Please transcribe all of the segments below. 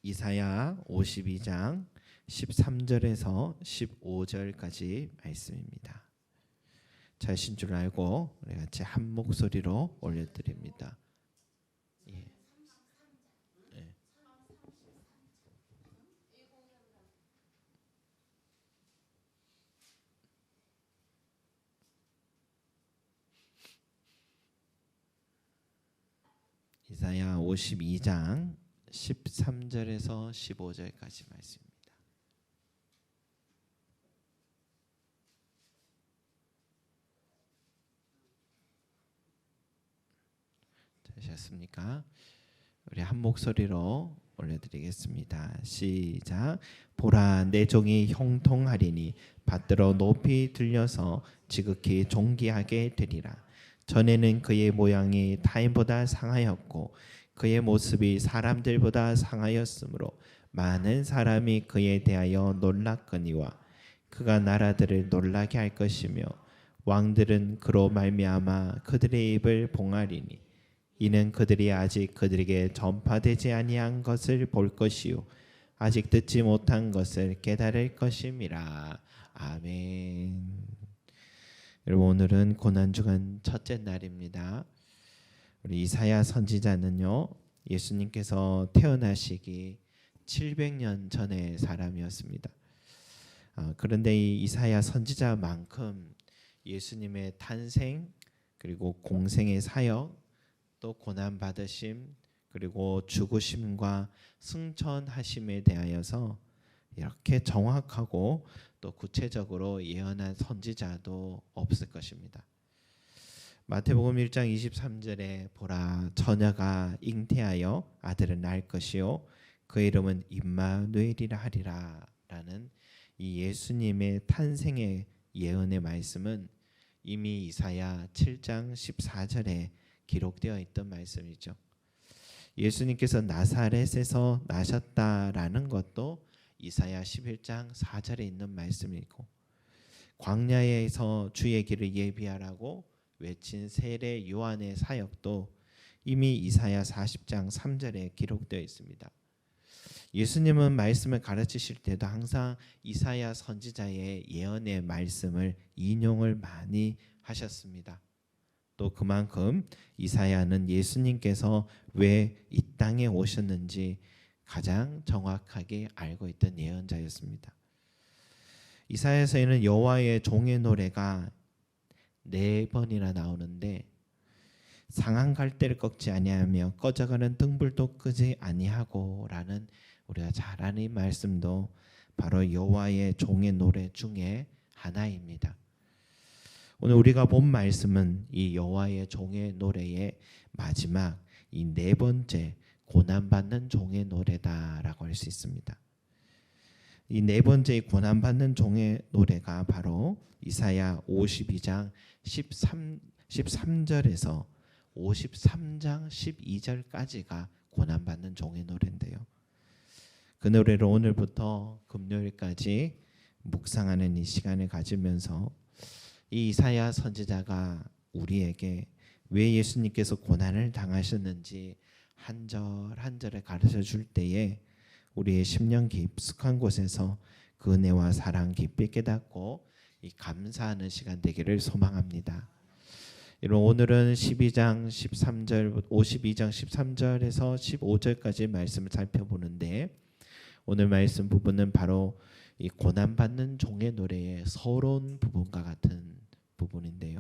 이사야 52장 13절에서 15절까지 말씀입니다. 잘신 줄 알고 우리 같이 한 목소리로 올려드립니다. 예. 예. 이사야 52장 13절에서 15절까지 말씀입니다. 되셨습니까? 우리 한 목소리로 올려드리겠습니다. 시작. 보라, 내 종이 형통하리니 받들어 높이 들려서 지극히 존귀하게 되리라. 전에는 그의 모양이 타인보다 상하였고 그의 모습이 사람들보다 상하였으므로 많은 사람이 그에 대하여 놀랐거니와 그가 나라들을 놀라게 할 것이며 왕들은 그로 말미암아 그들의 입을 봉하리니 이는 그들이 아직 그들에게 전파되지 아니한 것을 볼 것이요 아직 듣지 못한 것을 깨달을 것임이라. 아멘. 여러분, 오늘은 고난주간 첫째 날입니다. 우리 이사야 선지자는요, 예수님께서 태어나시기 700년 전의 사람이었습니다. 그런데 이 이사야 선지자만큼 예수님의 탄생 그리고 공생의 사역 또 고난 받으심 그리고 죽으심과 승천하심에 대하여서 이렇게 정확하고 또 구체적으로 예언한 선지자도 없을 것입니다. 마태복음 1장 23절에 보라, 처녀가 잉태하여 아들을 낳을 것이요 그 이름은 임마누엘이라 하리라 라는 이 예수님의 탄생의 예언의 말씀은 이미 이사야 7장 14절에 기록되어 있던 말씀이죠. 예수님께서 나사렛에서 나셨다라는 것도 이사야 11장 4절에 있는 말씀이고 광야에서 주의 길을 예비하라고 외친 세례 요한의 사역도 이미 이사야 40장 3절에 기록되어 있습니다. 예수님은 말씀을 가르치실 때도 항상 이사야 선지자의 예언의 말씀을 인용을 많이 하셨습니다. 또 그만큼 이사야는 예수님께서 왜 이 땅에 오셨는지 가장 정확하게 알고 있던 예언자였습니다. 이사야서에는 여호와의 종의 노래가 4번이나 나오는데 상한 갈대를 꺾지 아니하며 꺼져가는 등불도 끄지 아니하고라는 우리가 잘 아는 이 말씀도 바로 여호와의 종의 노래 중에 하나입니다. 오늘 우리가 본 말씀은 이 여호와의 종의 노래의 마지막 이 4번째 고난받는 종의 노래다라고 할 수 있습니다. 이 4번째 고난받는 종의 노래가 바로 이사야 52장 13절에서 53장 12절까지가 고난받는 종의 노래인데요. 그 노래를 오늘부터 금요일까지 묵상하는 이 시간을 가지면서 이 이사야 선지자가 우리에게 왜 예수님께서 고난을 당하셨는지 한 절 한 절을 가르쳐 줄 때에 우리의 심령 깊숙한 곳에서 그 은혜와 사랑 깊이 깨닫고 이 감사하는 시간 되기를 소망합니다. 오늘은 52장 13절에서 15절까지 말씀을 살펴보는데 오늘 말씀 부분은 바로 이 고난받는 종의 노래의 서러운 부분과 같은 부분인데요.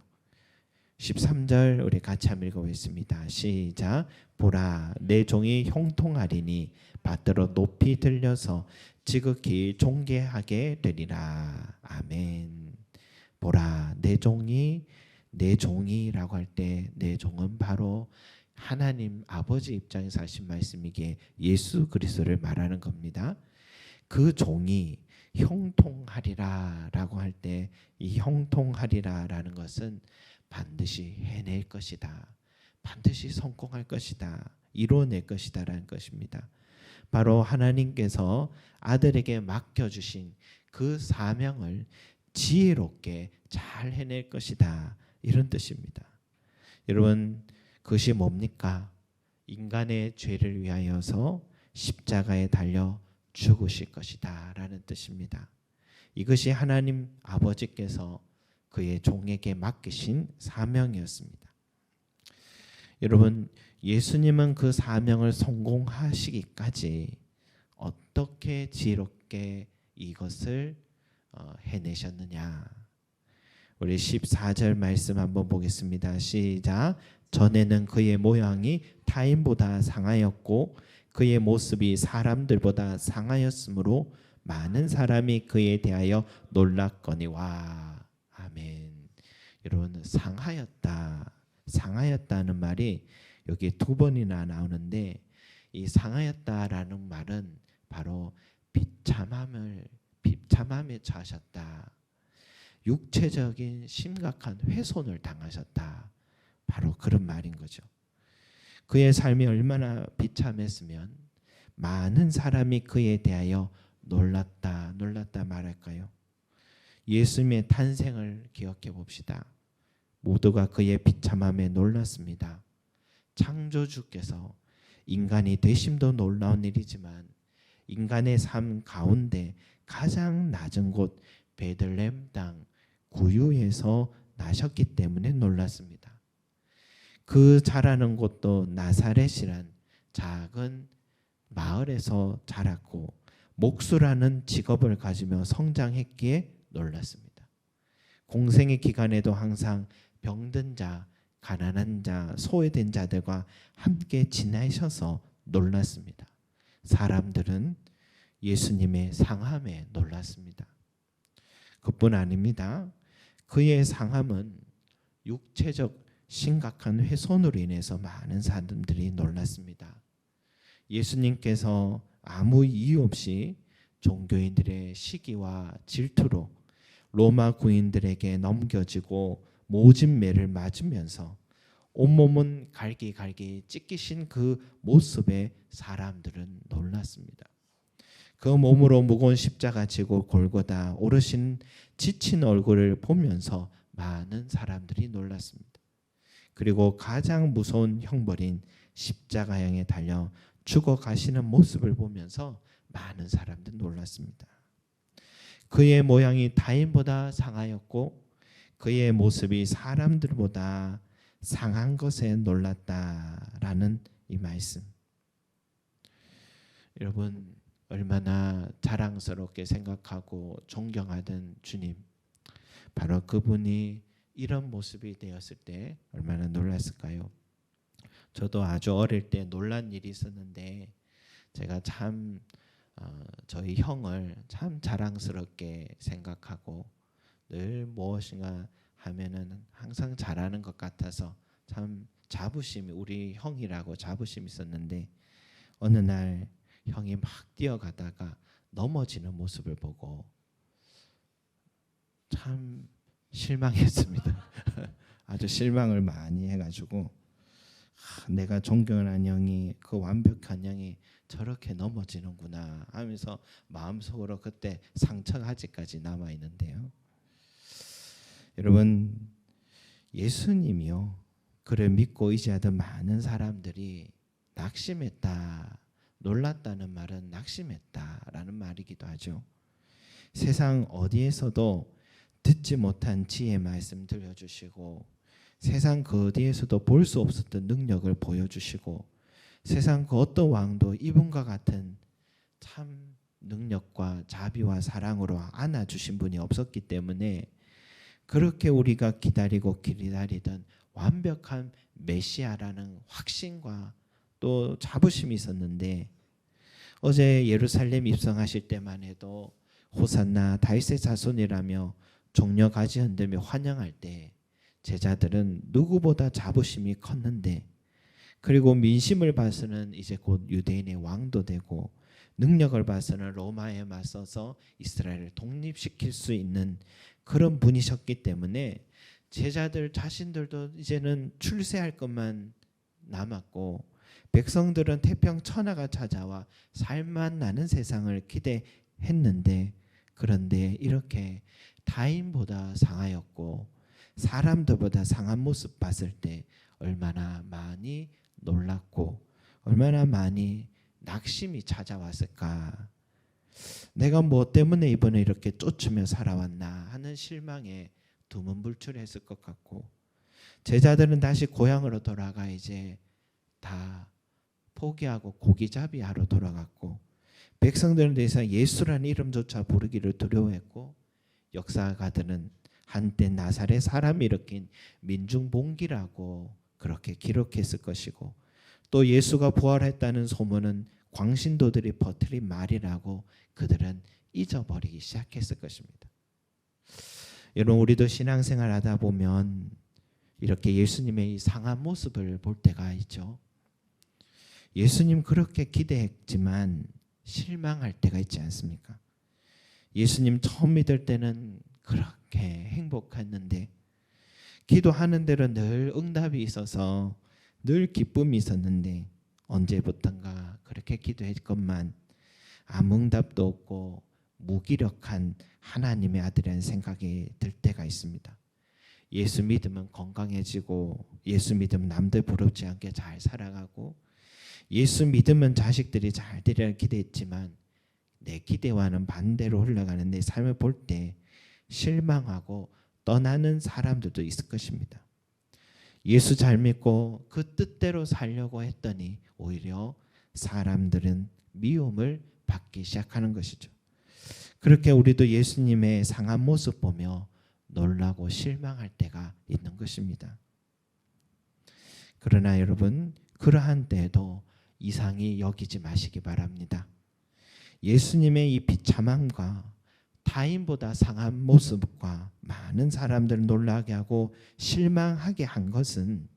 13절 우리 같이 한번 읽어보겠습니다. 시작. 보라, 내 종이 형통하리니 받들어 높이 들려서 지극히 존귀하게 되리라. 아멘. 보라, 내 종이라고 할 때 내 종은 바로 하나님 아버지 입장에서 하신 말씀이기에 예수 그리스도를 말하는 겁니다. 그 종이 형통하리라라고 할 때 이 형통하리라라는 것은 반드시 해낼 것이다. 반드시 성공할 것이다. 이뤄낼 것이다라는 것입니다. 바로 하나님께서 아들에게 맡겨주신 그 사명을 지혜롭게 잘 해낼 것이다. 이런 뜻입니다. 여러분, 그것이 뭡니까? 인간의 죄를 위하여서 십자가에 달려 죽으실 것이다 라는 뜻입니다. 이것이 하나님 아버지께서 그의 종에게 맡기신 사명이었습니다. 여러분, 예수님은 그 사명을 성공하시기까지 어떻게 지혜롭게 이것을 해내셨느냐. 우리 14절 말씀 한번 보겠습니다. 시작. 전에는 그의 모양이 타인보다 상하였고 그의 모습이 사람들보다 상하였으므로 많은 사람이 그에 대하여 놀랐거니와. 아멘. 여러분, 상하였다는 말이 여기 두 번이나 나오는데, 이 상하였다라는 말은 바로 비참함에 처하셨다. 육체적인 심각한 훼손을 당하셨다. 바로 그런 말인 거죠. 그의 삶이 얼마나 비참했으면 많은 사람이 그에 대하여 놀랐다 말할까요? 예수님의 탄생을 기억해 봅시다. 모두가 그의 비참함에 놀랐습니다. 창조주께서 인간이 되심도 놀라운 일이지만 인간의 삶 가운데 가장 낮은 곳 베들레헴 땅 구유에서 나셨기 때문에 놀랐습니다. 그 자라는 곳도 나사렛이란 작은 마을에서 자랐고 목수라는 직업을 가지며 성장했기에 놀랐습니다. 공생의 기간에도 항상 병든 자, 가난한 자, 소외된 자들과 함께 지내셔서 놀랐습니다. 사람들은 예수님의 상함에 놀랐습니다. 그뿐 아닙니다. 그의 상함은 육체적 심각한 훼손으로 인해서 많은 사람들이 놀랐습니다. 예수님께서 아무 이유 없이 종교인들의 시기와 질투로 로마 군인들에게 넘겨지고 모진 매를 맞으면서 온몸은 갈기갈기 찢기신 그 모습에 사람들은 놀랐습니다. 그 몸으로 무거운 십자가 지고 골고다 오르신 지친 얼굴을 보면서 많은 사람들이 놀랐습니다. 그리고 가장 무서운 형벌인 십자가형에 달려 죽어가시는 모습을 보면서 많은 사람들이 놀랐습니다. 그의 모양이 타인보다 상하였고 그의 모습이 사람들보다 상한 것에 놀랐다라는 이 말씀. 여러분, 얼마나 자랑스럽게 생각하고 존경하던 주님, 바로 그분이 이런 모습이 되었을 때 얼마나 놀랐을까요? 저도 아주 어릴 때 놀란 일이 있었는데, 제가 참 저희 형을 참 자랑스럽게 생각하고 늘 무엇인가 하면은 항상 잘하는 것 같아서 참 자부심이, 우리 형이라고 자부심이 있었는데, 어느 날 형이 막 뛰어가다가 넘어지는 모습을 보고 참 실망했습니다. 아주 실망을 많이 해가지고 내가 존경하는 형이, 그 완벽한 형이 저렇게 넘어지는구나 하면서 마음속으로 그때 상처가 아직까지 남아 있는데요. 여러분, 예수님이요, 그를 믿고 의지하던 많은 사람들이 낙심했다, 놀랐다는 말은 낙심했다라는 말이기도 하죠. 세상 어디에서도 듣지 못한 지혜의 말씀 들려주시고, 세상 그 어디에서도 볼 수 없었던 능력을 보여주시고, 세상 그 어떤 왕도 이분과 같은 참 능력과 자비와 사랑으로 안아주신 분이 없었기 때문에 그렇게 우리가 기다리던 완벽한 메시아라는 확신과 또 자부심이 있었는데, 어제 예루살렘 입성하실 때만 해도 호산나 다윗의 자손이라며 종려가지 흔들며 환영할 때 제자들은 누구보다 자부심이 컸는데, 그리고 민심을 봐서는 이제 곧 유대인의 왕도 되고 능력을 봐서는 로마에 맞서서 이스라엘을 독립시킬 수 있는 그런 분이셨기 때문에 제자들 자신들도 이제는 출세할 것만 남았고, 백성들은 태평 천하가 찾아와 살만 나는 세상을 기대했는데, 그런데 이렇게 타인보다 상하였고 사람들보다 상한 모습 봤을 때 얼마나 많이 놀랐고 얼마나 많이 낙심이 찾아왔을까? 내가 뭐 때문에 이번에 이렇게 쫓으며 살아왔나 하는 실망에 두문불출했을 것 같고, 제자들은 다시 고향으로 돌아가 이제 다 포기하고 고기잡이하러 돌아갔고, 백성들은 더 이상 예수라는 이름조차 부르기를 두려워했고, 역사가들은 한때 나사렛 사람이 일으킨 민중봉기라고 그렇게 기록했을 것이고, 또 예수가 부활했다는 소문은 광신도들이 퍼뜨린 말이라고 그들은 잊어버리기 시작했을 것입니다. 여러분, 우리도 신앙생활 하다 보면 이렇게 예수님의 이 상한 모습을 볼 때가 있죠. 예수님 그렇게 기대했지만 실망할 때가 있지 않습니까? 예수님 처음 믿을 때는 그렇게 행복했는데, 기도하는 대로 늘 응답이 있어서 늘 기쁨이 있었는데, 언제부턴가 그렇게 기도했건만 아무 응답도 없고 무기력한 하나님의 아들이라는 생각이 들 때가 있습니다. 예수 믿으면 건강해지고, 예수 믿으면 남들 부럽지 않게 잘 살아가고, 예수 믿으면 자식들이 잘 되리라 기대했지만 내 기대와는 반대로 흘러가는 내 삶을 볼 때 실망하고 떠나는 사람들도 있을 것입니다. 예수 잘 믿고 그 뜻대로 살려고 했더니 오히려 사람들은 미움을 받기 시작하는 것이죠. 그렇게 우리도 예수님의 상한 모습 보며 놀라고 실망할 때가 있는 것입니다. 그러나 여러분, 그러한 때에도 이상히 여기지 마시기 바랍니다. 예수님의 이 비참함과 타인보다 상한 모습과 많은 사람들을 놀라게 하고 실망하게 한 것은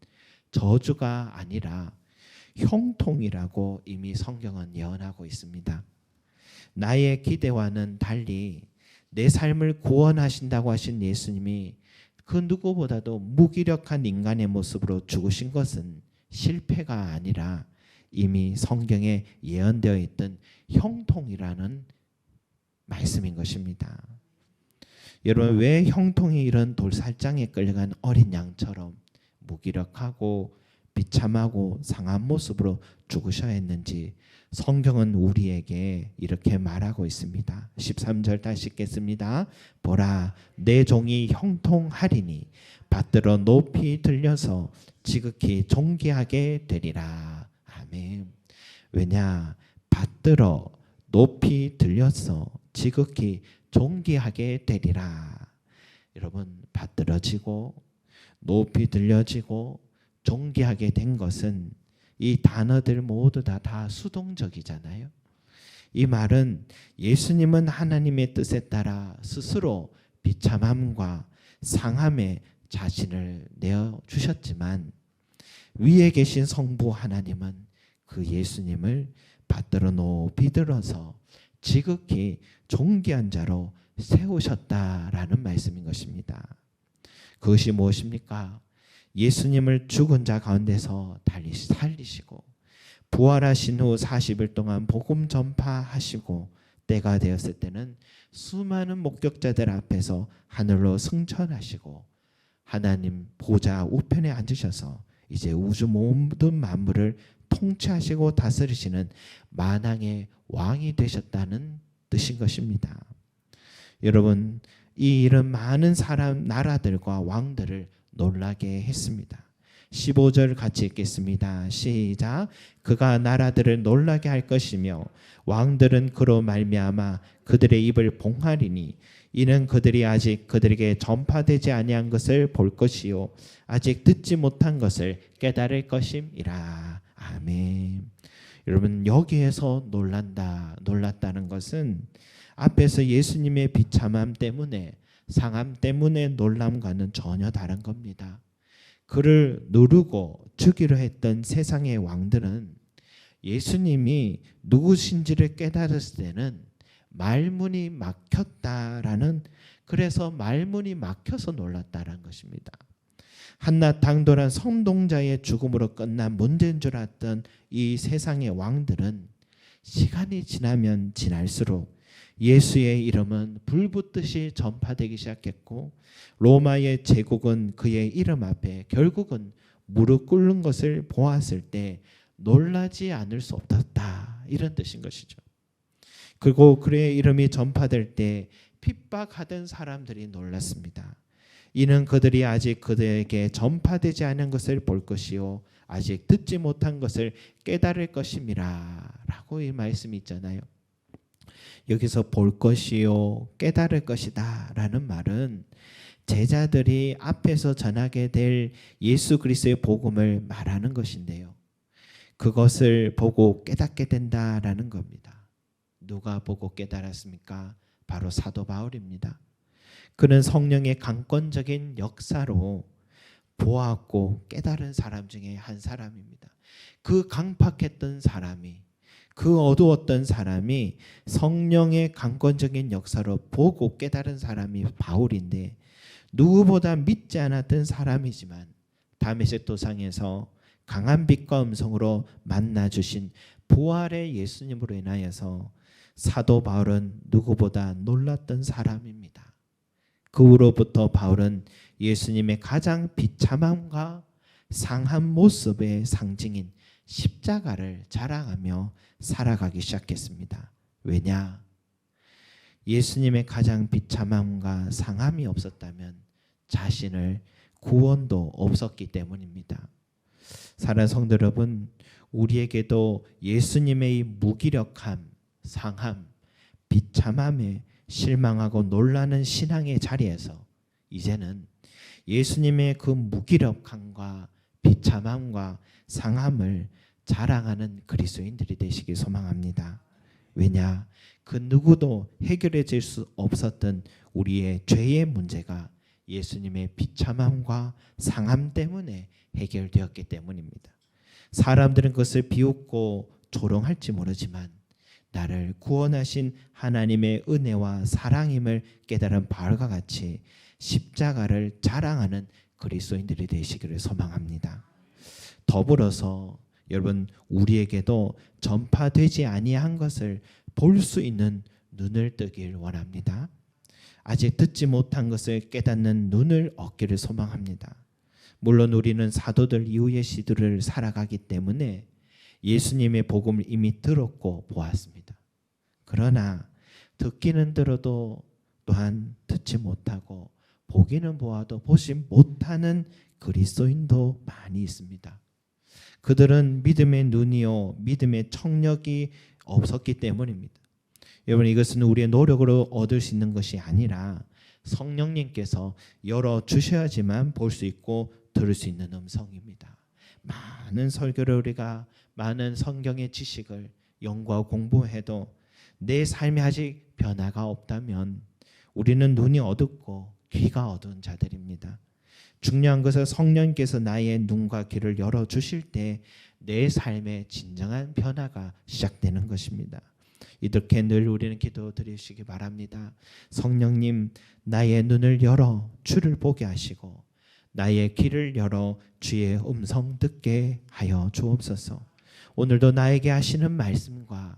저주가 아니라 형통이라고 이미 성경은 예언하고 있습니다. 나의 기대와는 달리 내 삶을 구원하신다고 하신 예수님이 그 누구보다도 무기력한 인간의 모습으로 죽으신 것은 실패가 아니라 이미 성경에 예언되어 있던 형통이라는 말씀인 것입니다. 여러분, 왜 형통이 이런 돌살장에 끌려간 어린 양처럼 무기력하고 비참하고 상한 모습으로 죽으셔야 했는지 성경은 우리에게 이렇게 말하고 있습니다. 13절 다시 읽겠습니다. 보라, 내 종이 형통하리니 받들어 높이 들려서 지극히 존귀하게 되리라. 아멘. 왜냐? 받들어 높이 들려서 지극히 존귀하게 되리라. 여러분, 받들어지고 높이 들려지고 존귀하게 된 것은 이 단어들 모두 다 수동적이잖아요. 이 말은 예수님은 하나님의 뜻에 따라 스스로 비참함과 상함에 자신을 내어주셨지만, 위에 계신 성부 하나님은 그 예수님을 받들어 높이 들어서 지극히 존귀한 자로 세우셨다라는 말씀인 것입니다. 그것이 무엇입니까? 예수님을 죽은 자 가운데서 다시 살리시고 부활하신 후 40일 동안 복음 전파하시고 때가 되었을 때는 수많은 목격자들 앞에서 하늘로 승천하시고 하나님 보좌 우편에 앉으셔서 이제 우주 모든 만물을 통치하시고 다스리시는 만왕의 왕이 되셨다는 뜻인 것입니다. 여러분, 이 일은 많은 사람, 나라들과 왕들을 놀라게 했습니다. 15절 같이 읽겠습니다. 시작. 그가 나라들을 놀라게 할 것이며 왕들은 그로 말미암아 그들의 입을 봉하리니 이는 그들이 아직 그들에게 전파되지 아니한 것을 볼 것이요 아직 듣지 못한 것을 깨달을 것임이라. 아멘. 여러분, 여기에서 놀랐다는 것은 앞에서 예수님의 비참함 때문에, 상함 때문에 놀람과는 전혀 다른 겁니다. 그를 누르고 죽이려 했던 세상의 왕들은 예수님이 누구신지를 깨달았을 때는 말문이 막혔다라는, 그래서 말문이 막혀서 놀랐다라는 것입니다. 한낱 당돌한 선동자의 죽음으로 끝난 문제인 줄 알았던 이 세상의 왕들은 시간이 지나면 지날수록 예수의 이름은 불붙듯이 전파되기 시작했고, 로마의 제국은 그의 이름 앞에 결국은 무릎 꿇는 것을 보았을 때 놀라지 않을 수 없었다. 이런 뜻인 것이죠. 그리고 그의 이름이 전파될 때 핍박하던 사람들이 놀랐습니다. 이는 그들이 아직 그들에게 전파되지 않은 것을 볼 것이요 아직 듣지 못한 것을 깨달을 것임이라 라고 이 말씀이 있잖아요. 여기서 볼 것이요 깨달을 것이다 라는 말은 제자들이 앞에서 전하게 될 예수 그리스도의 복음을 말하는 것인데요. 그것을 보고 깨닫게 된다라는 겁니다. 누가 보고 깨달았습니까? 바로 사도 바울입니다. 그는 성령의 강권적인 역사로 보았고 깨달은 사람 중에 한 사람입니다. 그 강팍했던 사람이, 그 어두웠던 사람이 성령의 강권적인 역사로 보고 깨달은 사람이 바울인데, 누구보다 믿지 않았던 사람이지만 다메섹 도상에서 강한 빛과 음성으로 만나주신 부활의 예수님으로 인하여서 사도 바울은 누구보다 놀랐던 사람입니다. 그 후로부터 바울은 예수님의 가장 비참함과 상한 모습의 상징인 십자가를 자랑하며 살아가기 시작했습니다. 왜냐? 예수님의 가장 비참함과 상함이 없었다면 자신을 구원도 없었기 때문입니다. 사랑하는 성도 여러분, 우리에게도 예수님의 무기력함, 상함, 비참함에 실망하고 놀라는 신앙의 자리에서 이제는 예수님의 그 무기력함과 비참함과 상함을 자랑하는 그리스도인들이 되시길 소망합니다. 왜냐? 그 누구도 해결해질 수 없었던 우리의 죄의 문제가 예수님의 비참함과 상함 때문에 해결되었기 때문입니다. 사람들은 그것을 비웃고 조롱할지 모르지만 나를 구원하신 하나님의 은혜와 사랑임을 깨달은 바울과 같이 십자가를 자랑하는 그리스도인들이 되시기를 소망합니다. 더불어서 여러분, 우리에게도 전파되지 아니한 것을 볼 수 있는 눈을 뜨길 원합니다. 아직 듣지 못한 것을 깨닫는 눈을 얻기를 소망합니다. 물론 우리는 사도들 이후의 시대를 살아가기 때문에 예수님의 복음을 이미 들었고 보았습니다. 그러나 듣기는 들어도 또한 듣지 못하고 보기는 보아도 보지 못하는 그리스도인도 많이 있습니다. 그들은 믿음의 눈이요 믿음의 청력이 없었기 때문입니다. 여러분, 이것은 우리의 노력으로 얻을 수 있는 것이 아니라 성령님께서 열어주셔야지만 볼 수 있고 들을 수 있는 음성입니다. 많은 설교를 우리가 많은 성경의 지식을 연구하고 공부해도 내 삶이 아직 변화가 없다면 우리는 눈이 어둡고 귀가 어두운 자들입니다. 중요한 것은 성령께서 나의 눈과 귀를 열어주실 때 내 삶의 진정한 변화가 시작되는 것입니다. 이렇게 늘 우리는 기도드리시기 바랍니다. 성령님, 나의 눈을 열어 주를 보게 하시고 나의 귀를 열어 주의 음성 듣게 하여 주옵소서. 오늘도 나에게 하시는 말씀과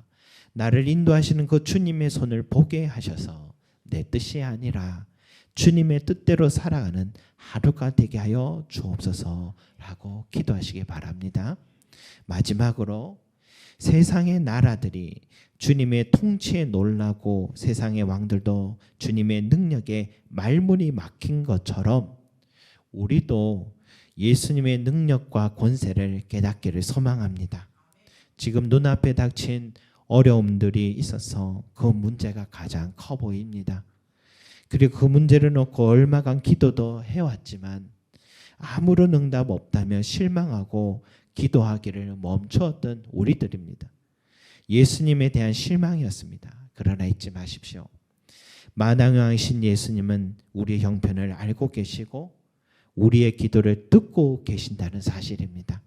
나를 인도하시는 그 주님의 손을 보게 하셔서 내 뜻이 아니라 주님의 뜻대로 살아가는 하루가 되게 하여 주옵소서라고 기도하시기 바랍니다. 마지막으로 세상의 나라들이 주님의 통치에 놀라고 세상의 왕들도 주님의 능력에 말문이 막힌 것처럼 우리도 예수님의 능력과 권세를 깨닫기를 소망합니다. 지금 눈앞에 닥친 어려움들이 있어서 그 문제가 가장 커 보입니다. 그리고 그 문제를 놓고 얼마간 기도도 해왔지만 아무런 응답 없다며 실망하고 기도하기를 멈추었던 우리들입니다. 예수님에 대한 실망이었습니다. 그러나 잊지 마십시오. 만왕왕이신 예수님은 우리의 형편을 알고 계시고 우리의 기도를 듣고 계신다는 사실입니다.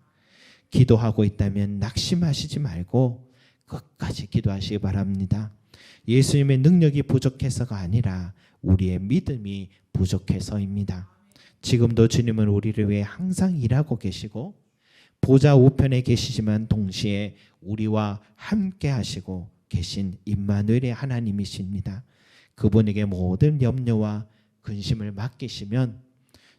기도하고 있다면 낙심하시지 말고 끝까지 기도하시기 바랍니다. 예수님의 능력이 부족해서가 아니라 우리의 믿음이 부족해서입니다. 지금도 주님은 우리를 위해 항상 일하고 계시고 보좌 우편에 계시지만 동시에 우리와 함께 하시고 계신 임마누엘의 하나님이십니다. 그분에게 모든 염려와 근심을 맡기시면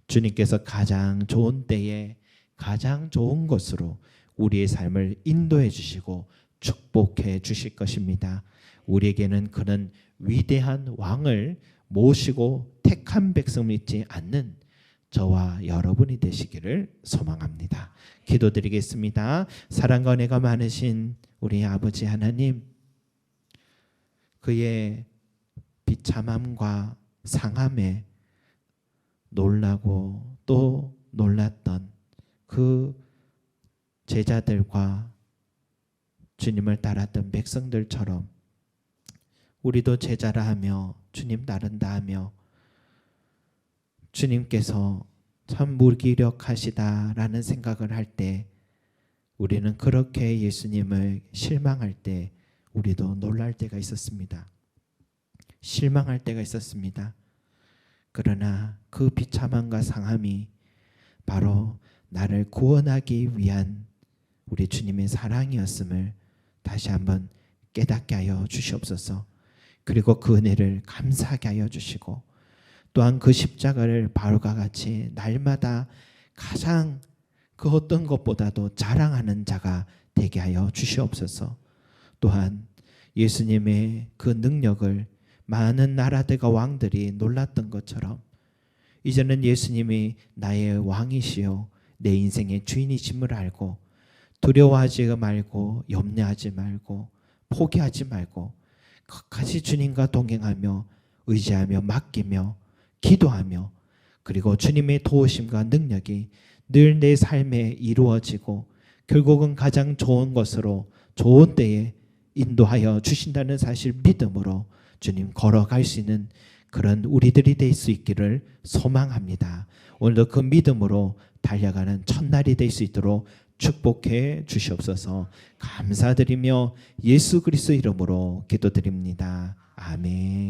주님께서 가장 좋은 때에 가장 좋은 것으로 우리의 삶을 인도해 주시고 축복해 주실 것입니다. 우리에게는 그런 위대한 왕을 모시고 택한 백성을 잊지 않는 저와 여러분이 되시기를 소망합니다. 기도드리겠습니다. 사랑과 은혜가 많으신 우리 아버지 하나님, 그의 비참함과 상함에 놀라고 또 놀랐던 그 제자들과 주님을 따랐던 백성들처럼 우리도 제자라 하며 주님 따른다 하며 주님께서 참 무기력하시다라는 생각을 할 때 우리는 그렇게 예수님을 실망할 때 우리도 놀랄 때가 있었습니다. 실망할 때가 있었습니다. 그러나 그 비참함과 상함이 바로 나를 구원하기 위한 우리 주님의 사랑이었음을 다시 한번 깨닫게 하여 주시옵소서. 그리고 그 은혜를 감사하게 하여 주시고 또한 그 십자가를 바울과 같이 날마다 가장 그 어떤 것보다도 자랑하는 자가 되게 하여 주시옵소서. 또한 예수님의 그 능력을 많은 나라들과 왕들이 놀랐던 것처럼 이제는 예수님이 나의 왕이시요 내 인생의 주인이심을 알고 두려워하지 말고 염려하지 말고 포기하지 말고 끝까지 주님과 동행하며 의지하며 맡기며 기도하며 그리고 주님의 도우심과 능력이 늘 내 삶에 이루어지고 결국은 가장 좋은 것으로 좋은 때에 인도하여 주신다는 사실 믿음으로 주님 걸어갈 수 있는 그런 우리들이 될 수 있기를 소망합니다. 오늘도 그 믿음으로 달려가는 첫날이 될 수 있도록 축복해 주시옵소서. 감사드리며 예수 그리스도 이름으로 기도드립니다. 아멘.